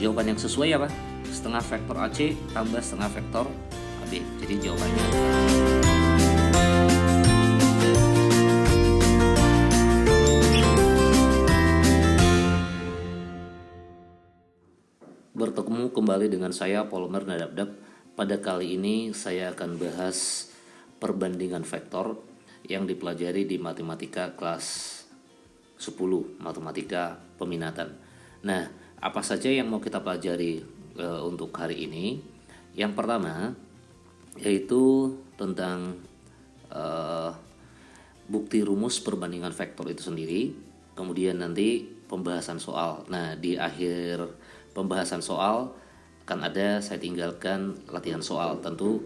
jawaban yang sesuai apa? Setengah vektor AC tambah setengah vektor AB. Jadi jawabannya bertemu kembali dengan saya Polmer Nadabdab. Pada kali ini saya akan bahas perbandingan vektor yang dipelajari di matematika kelas 10, matematika peminatan. Nah, apa saja yang mau kita pelajari untuk hari ini? Yang pertama yaitu tentang bukti rumus perbandingan vektor itu sendiri. Kemudian nanti pembahasan soal. Nah, di akhir pembahasan soal akan ada saya tinggalkan latihan soal, tentu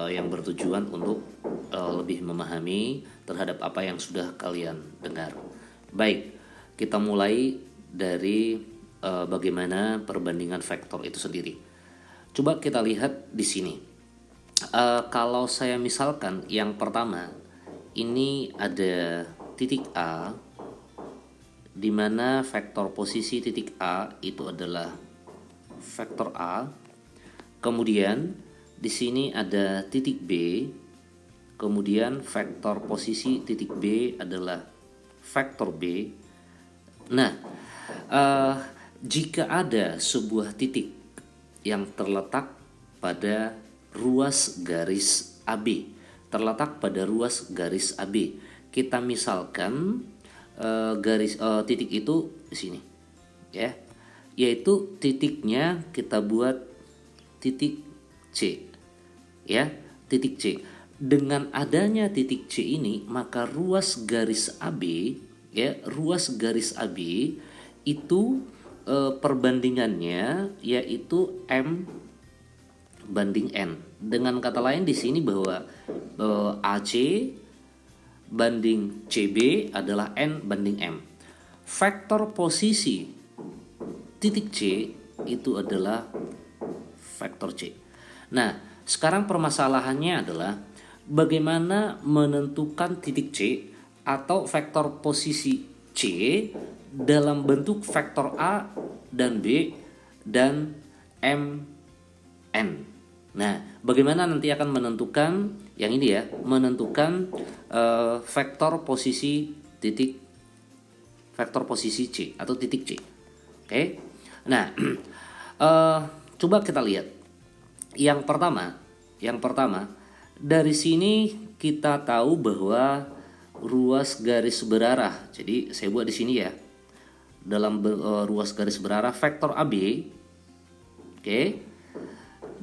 yang bertujuan untuk lebih memahami terhadap apa yang sudah kalian dengar. Baik, kita mulai dari bagaimana perbandingan vektor itu sendiri. Coba kita lihat di sini. Kalau saya misalkan yang pertama, ini ada titik A, di mana vektor posisi titik A itu adalah vektor A. Kemudian di sini ada titik B. Kemudian vektor posisi titik B adalah vektor B. Nah, jika ada sebuah titik yang terletak pada ruas garis AB, kita misalkan titik itu di sini, ya, yaitu titiknya kita buat titik C, ya, titik C. Dengan adanya titik C ini, maka ruas garis AB, ya, ruas garis AB itu perbandingannya yaitu M banding N. Dengan kata lain di sini bahwa AC banding CB adalah N banding M. Vektor posisi titik C itu adalah vektor C. Nah, sekarang permasalahannya adalah bagaimana menentukan titik C atau vektor posisi C dalam bentuk vektor A dan B dan M N. Nah, bagaimana nanti akan menentukan yang ini, ya, menentukan vektor posisi C atau titik C. Oke. Nah, coba kita lihat. Yang pertama dari sini kita tahu bahwa ruas garis berarah. Jadi saya buat di sini, ya. Dalam ruas garis berarah vektor AB, oke,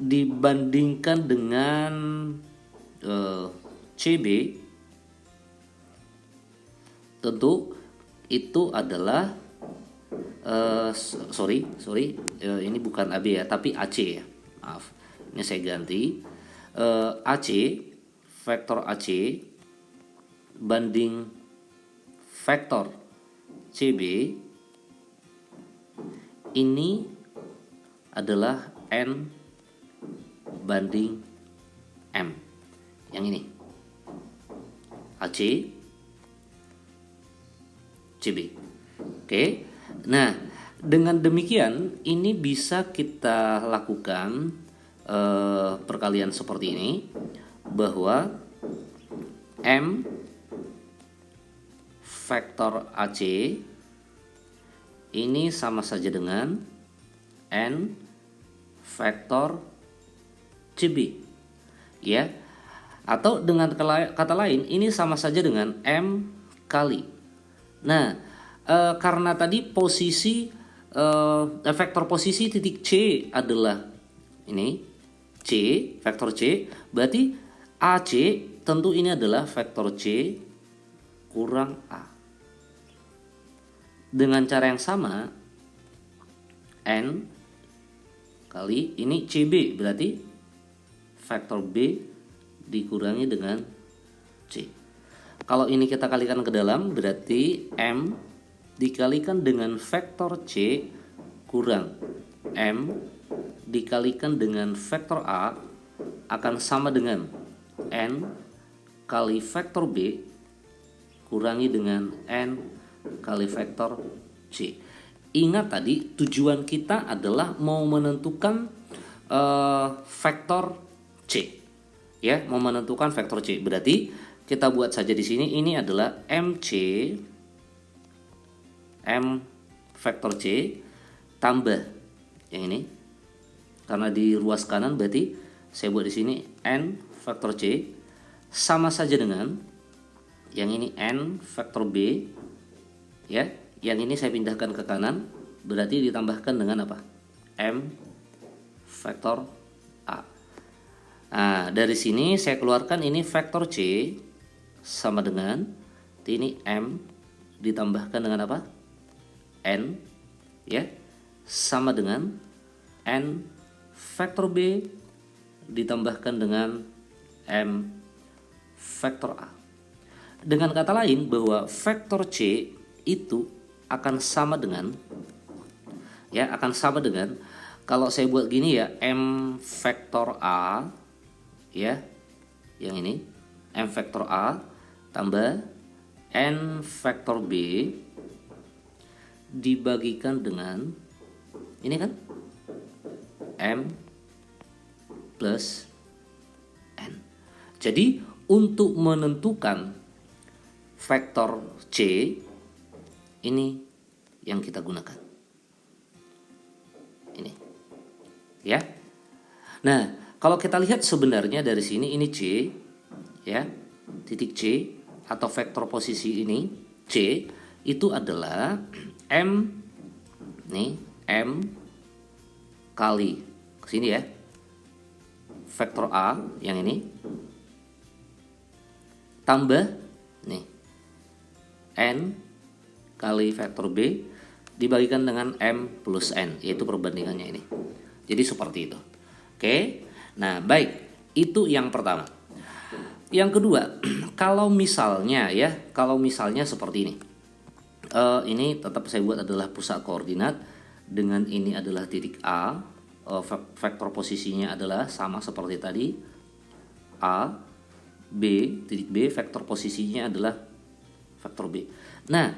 dibandingkan dengan CB, tentu itu adalah ini bukan AB, ya, tapi AC, ya. Maaf, ini saya ganti. AC, vektor AC banding vektor CB ini adalah N banding M. Yang ini AC CB. Oke. Nah, dengan demikian ini bisa kita lakukan perkalian seperti ini, bahwa M vektor AC ini sama saja dengan N vektor CB, ya. Atau dengan kata lain ini sama saja dengan M kali. Nah, karena tadi posisi vektor posisi titik C adalah ini C, vektor C, berarti AC tentu ini adalah vektor C kurang A. Dengan cara yang sama, N kali ini CB, berarti vektor B dikurangi dengan C. Kalau ini kita kalikan ke dalam, berarti M dikalikan dengan vektor C kurang M dikalikan dengan vektor A akan sama dengan N kali vektor B kurangi dengan N kali vektor C. Ingat tadi tujuan kita adalah mau menentukan vektor C. Ya, mau menentukan vektor C. Berarti kita buat saja di sini ini adalah MC M vektor C tambah yang ini. Karena di ruas kanan berarti saya buat di sini N vektor C sama saja dengan yang ini N vektor B, ya. Yang ini saya pindahkan ke kanan, berarti ditambahkan dengan apa? M vektor A. Nah, dari sini saya keluarkan ini vektor C sama dengan ini M ditambahkan dengan apa? N, ya, sama dengan N vektor B ditambahkan dengan M vektor A. Dengan kata lain bahwa vektor C itu akan sama dengan, ya, akan sama dengan, kalau saya buat gini ya, M vektor A, ya, yang ini M vektor A tambah N vektor B dibagikan dengan ini kan M plus N. Jadi untuk menentukan vektor C ini yang kita gunakan. Ini. Ya. Nah, kalau kita lihat sebenarnya dari sini ini C, ya. Titik C atau vektor posisi ini C itu adalah M nih, M kali ke sini ya. Vektor A yang ini tambah nih N kali vektor B dibagikan dengan M plus N, yaitu perbandingannya ini. Jadi seperti itu. Oke. Nah, baik. Itu yang pertama. Yang kedua, kalau misalnya seperti ini. Ini tetap saya buat adalah pusat koordinat dengan ini adalah titik A. Vektor posisinya adalah sama seperti tadi. A, B, titik B, vektor posisinya adalah vektor B. Nah,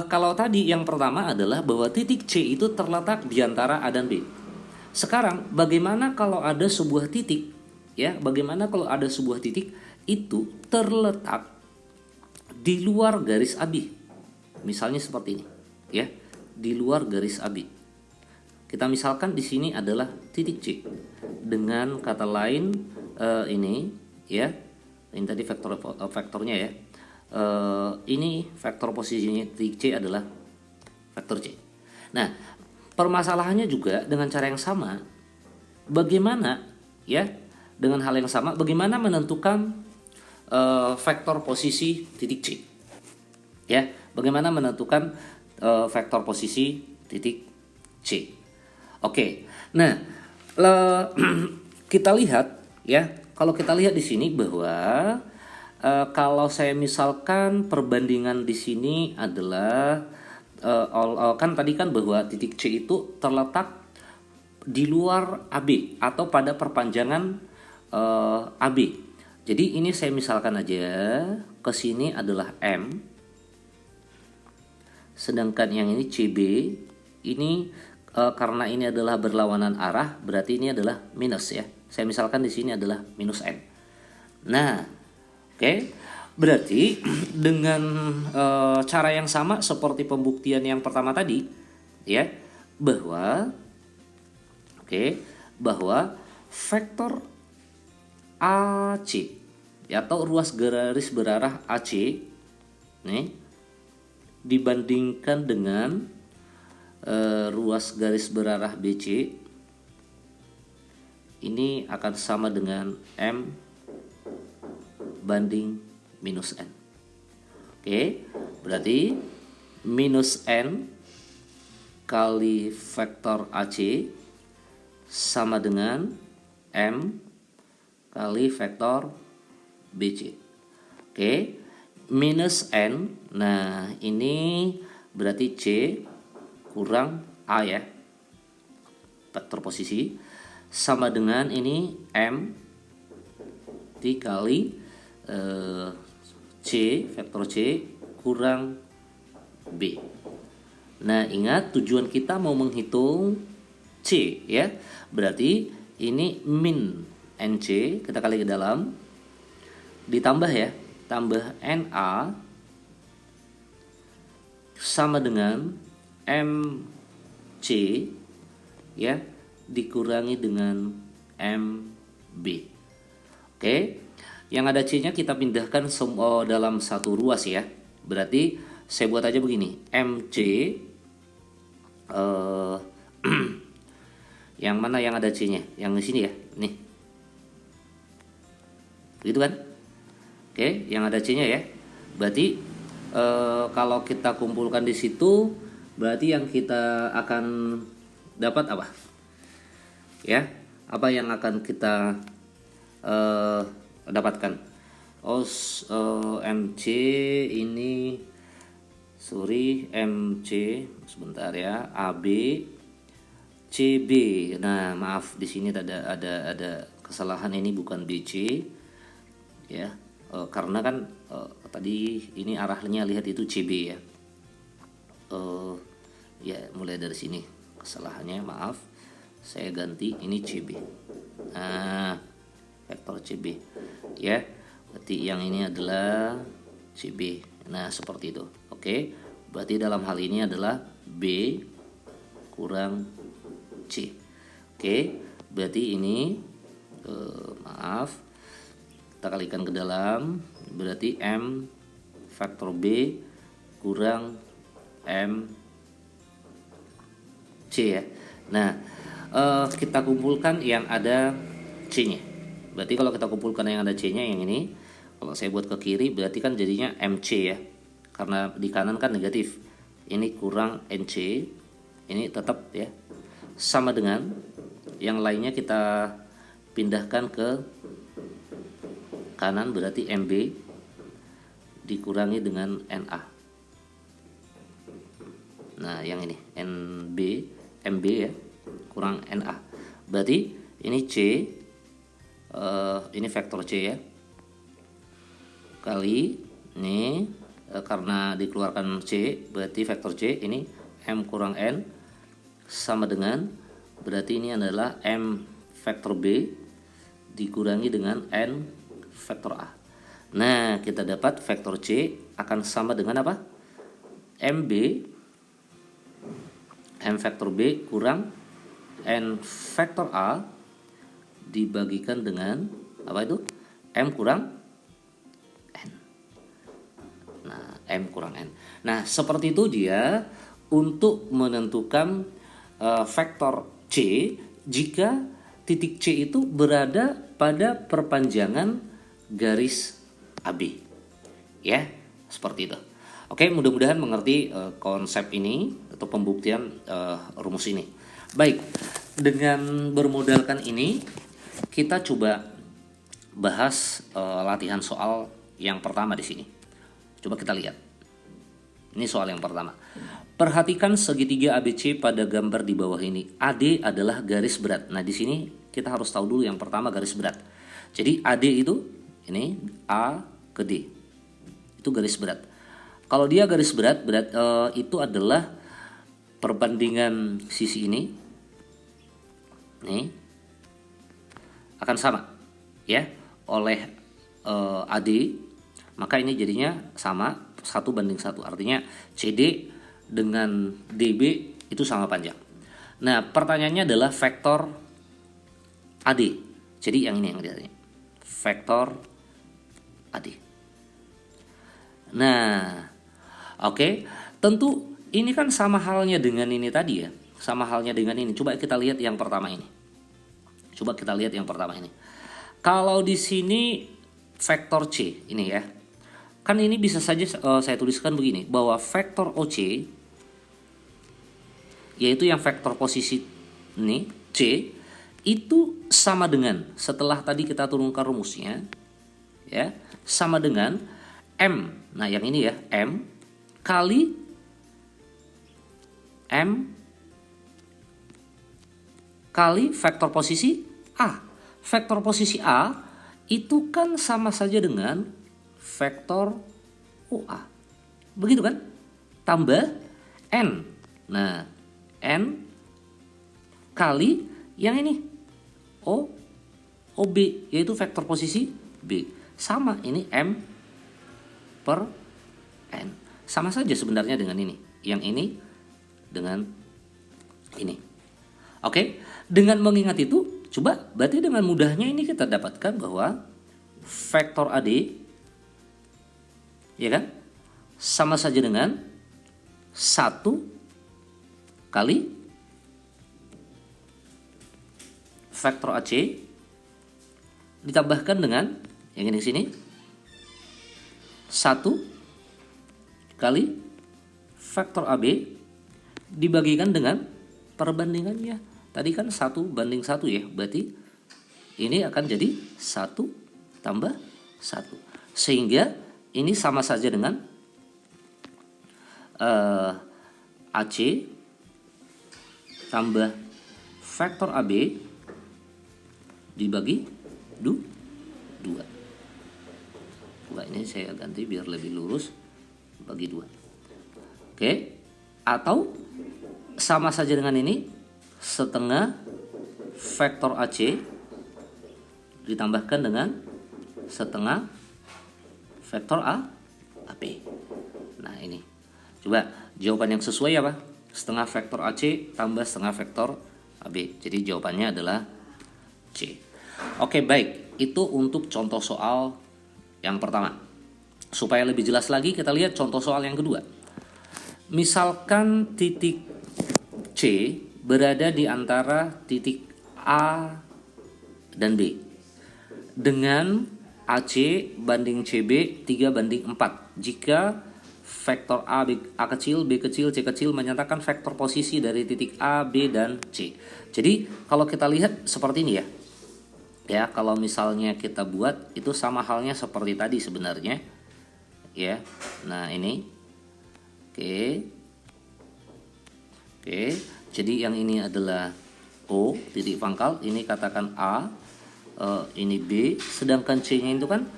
kalau tadi yang pertama adalah bahwa titik C itu terletak di antara A dan B. Sekarang bagaimana kalau ada sebuah titik, ya? Bagaimana kalau ada sebuah titik itu terletak di luar garis AB? Misalnya seperti ini, ya, di luar garis AB. Kita misalkan di sini adalah titik C. Dengan kata lain ini, ya, ini tadi vektornya ya. Ini vektor posisinya titik C adalah vektor C. Nah, permasalahannya juga dengan cara yang sama. Bagaimana, ya, dengan hal yang sama, bagaimana menentukan vektor posisi titik C? Ya, bagaimana menentukan vektor posisi titik C? Oke. Nah, kita lihat, ya, kalau kita lihat di sini bahwa kalau saya misalkan perbandingan di sini adalah kan tadi kan bahwa titik C itu terletak di luar AB atau pada perpanjangan AB. Jadi ini saya misalkan aja ke sini adalah M, sedangkan yang ini CB ini karena ini adalah berlawanan arah, berarti ini adalah minus ya. Saya misalkan di sini adalah minus N. Nah, oke, berarti dengan cara yang sama seperti pembuktian yang pertama tadi, ya, bahwa vektor AC, ya, atau ruas garis berarah AC, nih, dibandingkan dengan ruas garis berarah BC, ini akan sama dengan M banding minus N. Oke, berarti minus N kali vektor AC sama dengan M kali vektor BC. Oke, minus N, nah ini berarti C kurang A ya, vektor posisi, sama dengan ini M dikali C, vektor C kurang B. Nah, ingat tujuan kita mau menghitung C ya. Berarti ini min NC kita kali ke dalam, ditambah ya, tambah NA sama dengan MC ya, dikurangi dengan MB. Oke, yang ada C-nya kita pindahkan dalam satu ruas ya. Berarti saya buat aja begini, MC yang mana yang ada C-nya? Yang di sini ya, nih. Begitu kan? Oke, yang ada C-nya ya. Berarti kalau kita kumpulkan di situ, berarti yang kita akan dapat apa? Ya, apa yang akan kita dapatkan? MC ini, MC sebentar ya, AB, CB. Nah, maaf di sini ada kesalahan, ini bukan BC ya, karena kan tadi ini arahnya lihat itu CB ya. Ya mulai dari sini kesalahannya, maaf, saya ganti ini CB. Nah, vektor CB ya, berarti yang ini adalah CB. Nah, seperti itu. Oke, berarti dalam hal ini adalah B kurang C. Oke, berarti ini maaf, kita kalikan ke dalam, berarti M faktor B kurang M C ya. Nah, kita kumpulkan yang ada C-nya. Berarti kalau kita kumpulkan yang ada C-nya yang ini, kalau saya buat ke kiri berarti kan jadinya MC ya. Karena di kanan kan negatif. Ini kurang NC. Ini tetap ya sama dengan yang lainnya, kita pindahkan ke kanan, berarti MB dikurangi dengan NA. Nah, yang ini MB ya kurang NA. Berarti ini C, ini vektor C ya, kali ini karena dikeluarkan C, berarti vektor C ini M kurang N sama dengan, berarti ini adalah M vektor B dikurangi dengan N vektor A. Nah, kita dapat vektor C akan sama dengan apa? MB M vektor B kurang N vektor A dibagikan dengan apa itu? M kurang N. Nah, M kurang N. Nah, seperti itu dia untuk menentukan vektor C jika titik C itu berada pada perpanjangan garis AB. Ya, seperti itu. Oke, mudah-mudahan mengerti konsep ini atau pembuktian rumus ini. Baik, dengan bermodalkan ini kita coba bahas latihan soal yang pertama di sini. Coba kita lihat. Ini soal yang pertama. Perhatikan segitiga ABC pada gambar di bawah ini. AD adalah garis berat. Nah, di sini kita harus tahu dulu yang pertama garis berat. Jadi AD itu ini A ke D. Itu garis berat. Kalau dia garis berat itu adalah perbandingan sisi ini akan sama ya oleh AD, maka ini jadinya sama 1:1. Artinya CD dengan DB itu sama panjang. Nah, pertanyaannya adalah vektor AD. Jadi yang ini yang ditanya. Vektor AD. Nah, oke, tentu ini kan sama halnya dengan ini tadi ya. Sama halnya dengan ini. Coba kita lihat yang pertama ini. Kalau di sini vektor C ini ya. Kan ini bisa saja saya tuliskan begini, bahwa vektor OC yaitu yang vektor posisi ini C itu sama dengan, setelah tadi kita turunkan rumusnya ya, sama dengan M. Nah, yang ini ya, M kali M kali vektor posisi A. Vektor posisi A itu kan sama saja dengan vektor OA. Begitu kan? Tambah N. Nah, N kali yang ini O, OB, yaitu vektor posisi B. Sama, ini M per N. Sama saja sebenarnya dengan ini. Yang ini dengan ini. Oke, dengan mengingat itu, coba berarti dengan mudahnya ini kita dapatkan bahwa vektor AD, ya kan, sama saja dengan 1 kali vektor AC ditambahkan dengan yang ini sini 1 kali vektor AB dibagikan dengan perbandingannya. Tadi kan 1:1 ya, berarti ini akan jadi 1 tambah 1. Sehingga ini sama saja dengan AC tambah vektor AB dibagi 2. Ini saya ganti biar lebih lurus, bagi 2. Oke, atau sama saja dengan ini, setengah vektor AC ditambahkan dengan setengah vektor AP. Nah ini, coba jawaban yang sesuai apa? Setengah vektor AC tambah setengah vektor AB. Jadi jawabannya adalah C. Oke, baik, itu untuk contoh soal yang pertama. Supaya lebih jelas lagi, kita lihat contoh soal yang kedua. Misalkan titik C berada di antara titik A dan B dengan AC banding CB 3:4 jika vektor A kecil, B kecil, C kecil menyatakan vektor posisi dari titik A, B, dan C. Jadi kalau kita lihat seperti ini ya. Ya, kalau misalnya kita buat itu sama halnya seperti tadi sebenarnya. Ya. Nah, ini. Oke. Jadi yang ini adalah O, titik pangkal, ini katakan A, ini B, sedangkan C-nya itu kan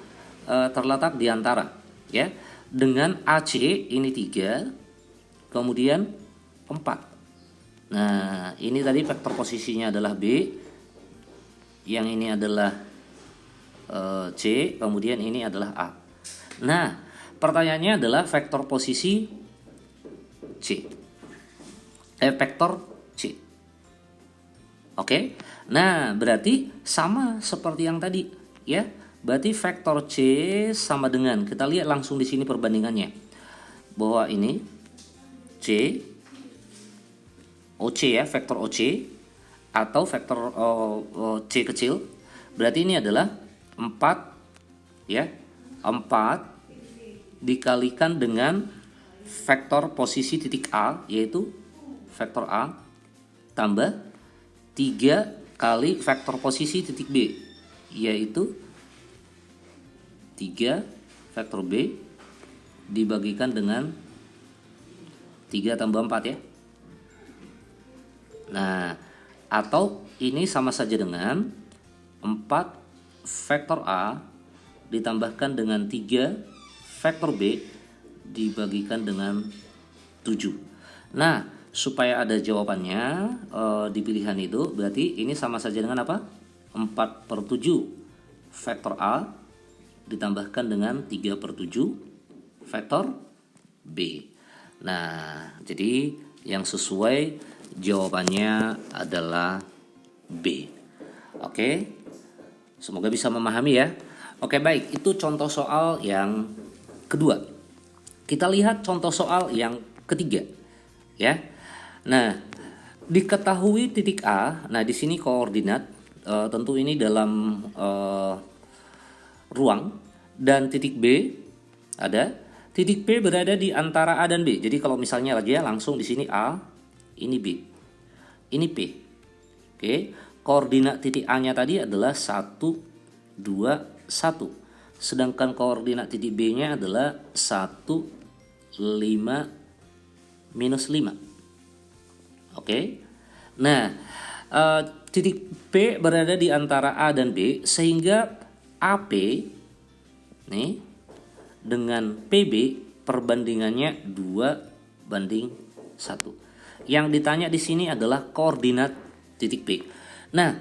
terletak di antara, ya. Dengan AC ini 3, kemudian 4. Nah, ini tadi vektor posisinya adalah B. Yang ini adalah C, kemudian ini adalah A. Nah, pertanyaannya adalah vektor posisi C. Vektor C. Oke. Nah, berarti sama seperti yang tadi, ya. Berarti vektor C sama dengan, kita lihat langsung di sini perbandingannya. Bahwa ini C OC ya, vektor OC atau vektor C kecil, berarti ini adalah 4 ya, 4 dikalikan dengan vektor posisi titik A, yaitu vektor A, tambah 3 kali vektor posisi titik B, yaitu 3 vektor B dibagikan dengan 3 tambah 4 ya. Nah, atau ini sama saja dengan 4 vektor A ditambahkan dengan 3 vektor B dibagikan dengan 7. Nah, supaya ada jawabannya di pilihan itu, berarti ini sama saja dengan apa? 4/7 vektor A ditambahkan dengan 3/7 vektor B. Nah, jadi yang sesuai jawabannya adalah B. Oke, semoga bisa memahami ya. Oke, baik, itu contoh soal yang kedua. Kita lihat contoh soal yang ketiga, ya. Nah, diketahui titik A. Nah, di sini koordinat, tentu ini dalam ruang, dan titik B ada. Titik P berada di antara A dan B. Jadi kalau misalnya lagi ya, langsung di sini A, ini B, ini P. Oke, koordinat titik A-nya tadi adalah 1, 2, 1. Sedangkan koordinat titik B-nya adalah 1, 5, minus 5. Oke. Nah, titik P berada di antara A dan B, sehingga AP nih dengan PB perbandingannya 2:1. yang ditanya di sini adalah koordinat titik P. Nah,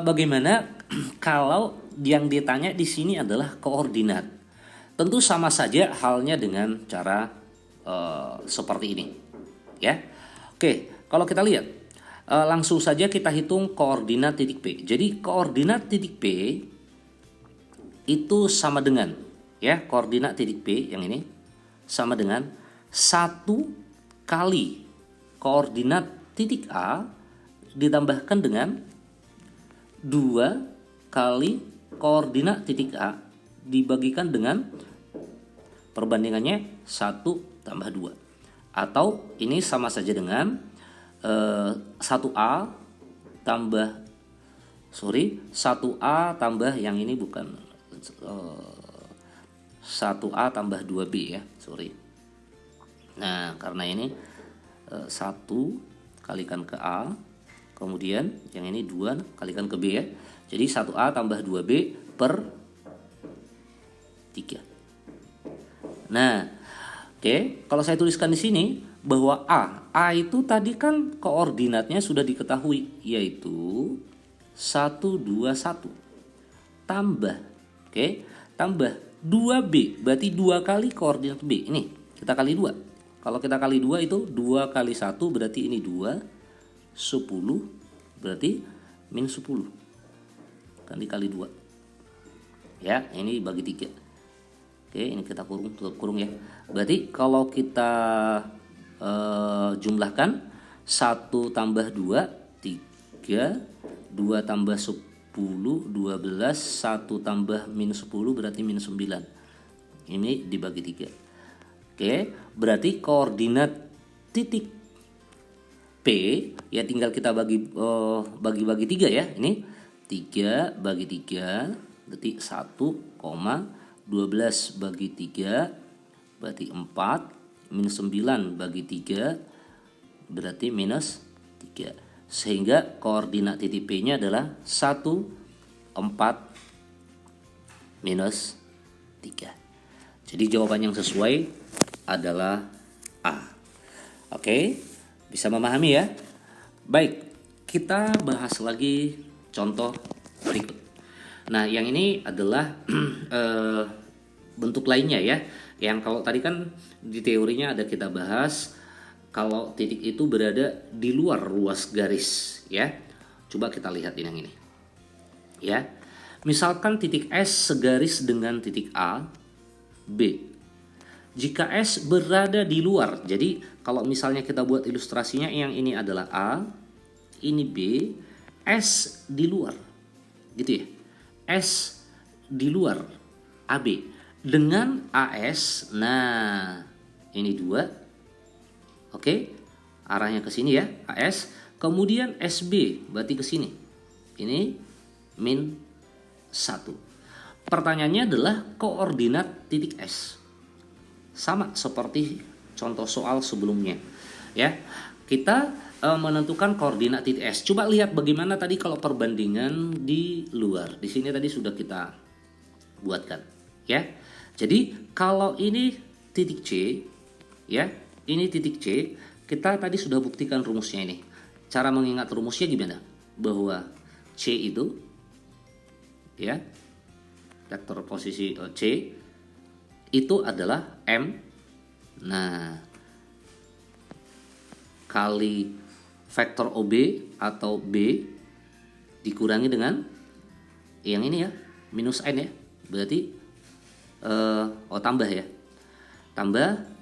bagaimana kalau yang ditanya di sini adalah koordinat? Tentu sama saja halnya dengan cara seperti ini, ya. Oke, kalau kita lihat langsung saja kita hitung koordinat titik P. Jadi koordinat titik P itu sama dengan, ya, koordinat titik P yang ini sama dengan 1 kali koordinat titik A ditambahkan dengan 2 kali koordinat titik A dibagikan dengan perbandingannya 1 tambah 2. Atau ini sama saja dengan 1A tambah 1A tambah yang ini bukan 1A tambah 2B ya, Nah, karena ini 1 kalikan ke A, kemudian yang ini 2 kalikan ke B ya. Jadi 1A tambah 2B per 3. Nah, oke, kalau saya tuliskan di sini bahwa A itu tadi kan koordinatnya sudah diketahui, yaitu 1, 2, 1 tambah, tambah 2B, berarti 2 kali koordinat B. Ini kita kali 2. Kalau kita kali 2 itu 2 kali 1 berarti ini 2, 10 berarti min 10 kan dikali 2 ya, ini bagi 3. Oke, ini kita kurung ya. Berarti kalau kita jumlahkan 1 tambah 2 3, 2 tambah 10 12, 1 tambah min 10 berarti min 9. Ini dibagi 3. Oke, berarti koordinat titik P ya tinggal kita bagi 3 ya. Ini 3 bagi 3 berarti 1,12 bagi 3 berarti 4, min 9 bagi 3 berarti minus 3. Sehingga koordinat titik P-nya adalah 1, 4, minus 3. Jadi jawaban yang sesuai adalah A. Oke, bisa memahami ya? Baik, kita bahas lagi contoh berikut. Nah, yang ini adalah bentuk lainnya ya. Yang kalau tadi kan di teorinya ada kita bahas kalau titik itu berada di luar ruas garis ya. Coba kita lihat yang ini. Ya. Misalkan titik S segaris dengan titik A, B. Jika S berada di luar, jadi kalau misalnya kita buat ilustrasinya yang ini adalah A, ini B, S di luar. Gitu ya. S di luar AB dengan AS. Nah, ini 2. Oke, arahnya ke sini ya, AS. Kemudian SB berarti ke sini. Ini min 1. Pertanyaannya adalah koordinat titik S. Sama seperti contoh soal sebelumnya. Ya, kita menentukan koordinat titik S. Coba lihat bagaimana tadi kalau perbandingan di luar. Di sini tadi sudah kita buatkan, ya. Jadi kalau ini titik C, ya. Ini titik C, kita tadi sudah buktikan rumusnya ini. Cara mengingat rumusnya gimana? Bahwa C itu, ya, vektor posisi C itu adalah M. Nah, kali vektor OB atau B dikurangi dengan yang ini ya, minus N ya. Berarti tambah ya. Tambah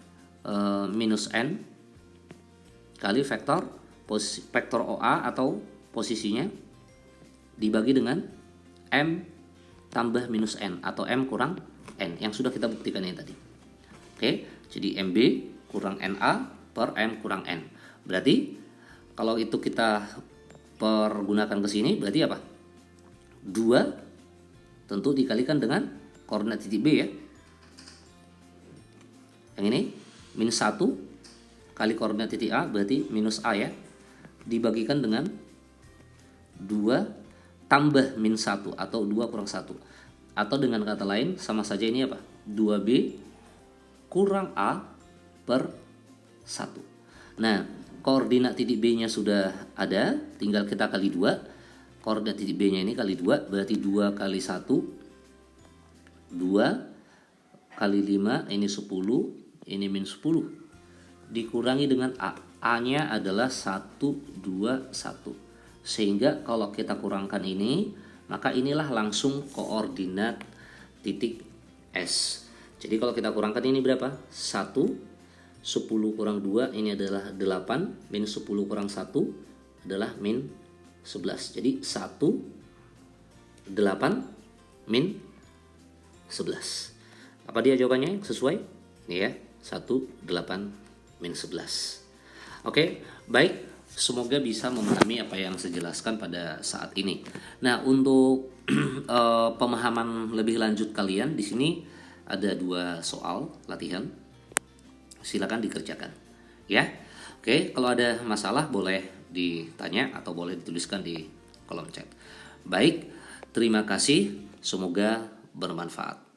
minus N kali vektor OA atau posisinya dibagi dengan M tambah minus N atau M kurang N yang sudah kita buktikan ini tadi. Oke, jadi MB kurang NA per M kurang N. Berarti kalau itu kita pergunakan ke sini berarti apa? 2 tentu dikalikan dengan koordinat titik B ya. Yang ini min 1 kali koordinat titik A berarti minus A ya. Dibagikan dengan 2 tambah min 1 atau 2 kurang 1. Atau dengan kata lain sama saja ini apa? 2B kurang A per 1. Nah, koordinat titik B-nya sudah ada, tinggal kita kali 2. Koordinat titik B-nya ini kali 2, berarti 2 kali 1, 2 kali 5, ini 10, ini min 10. Dikurangi dengan A. A-nya adalah 1, 2, 1. Sehingga kalau kita kurangkan ini, maka inilah langsung koordinat titik S. Jadi kalau kita kurangkan ini berapa? 1, 10 kurang 2 ini adalah 8, min 10 kurang 1 adalah min 11. Jadi 1, 8, min 11. Apa dia jawabannya? Sesuai? Ini ya, 1, 8, min 11. Oke, baik. Semoga bisa memahami apa yang saya jelaskan pada saat ini. Nah, untuk pemahaman lebih lanjut kalian, di sini ada 2 soal latihan. Silakan dikerjakan. Ya. Oke, kalau ada masalah boleh ditanya atau boleh dituliskan di kolom chat. Baik, terima kasih. Semoga bermanfaat.